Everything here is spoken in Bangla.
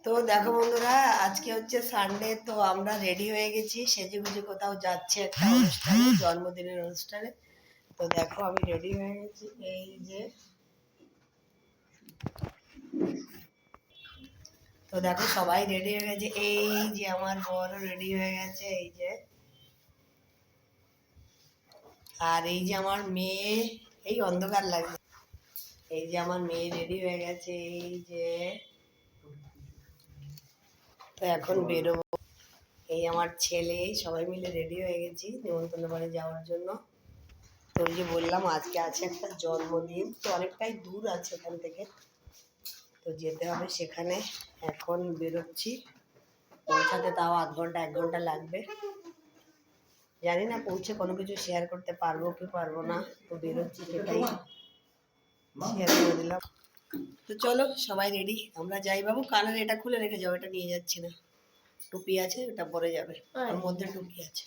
তো দেখো বন্ধুরা, আজকে হচ্ছে সানডে। তো আমরা রেডি হয়ে গেছি, সেজেগুজে কোথাও যাচ্ছি একটা অনুষ্ঠানে, জন্মদিনের অনুষ্ঠানে। তো দেখো আমি রেডি হয়ে গেছি, এই যে। তো দেখো সবাই রেডি হয়ে গেছে, এই যে আমার বড় রেডি হয়ে গেছে, এই যে। আর এই যে আমার মেয়ে, এই অন্ধকার লাগছে, এই যে আমার মেয়ে রেডি হয়ে গেছে, এই যে। তো এখন বেরোবো। এই আমার ছেলে, সবাই মিলে রেডি হয়ে গেছি নেমন্তন্ন বাড়ি যাওয়ার জন্য। তো ওই যে বললাম আজকে আছে একটা জন্মদিন, তো অনেকটাই দূর আছে এখান থেকে, তো যেতে হবে সেখানে। এখন বেরোচ্ছি, পৌঁছাতে তাও আধ ঘন্টা 1 ঘন্টা লাগবে। জানি না পৌঁছে কোনো কিছু শেয়ার করতে পারবো কি পারবো না, তো বেরোচ্ছি সেটাই শেয়ার করে দিলাম। তো চলো সবাই রেডি, আমরা যাই। বাবু কানের এটা খুলে রেখে যাও, এটা নিয়ে যাচ্ছি না। টুপি আছে, ওটা পরে যাবে, ওর মধ্যে টুপি আছে।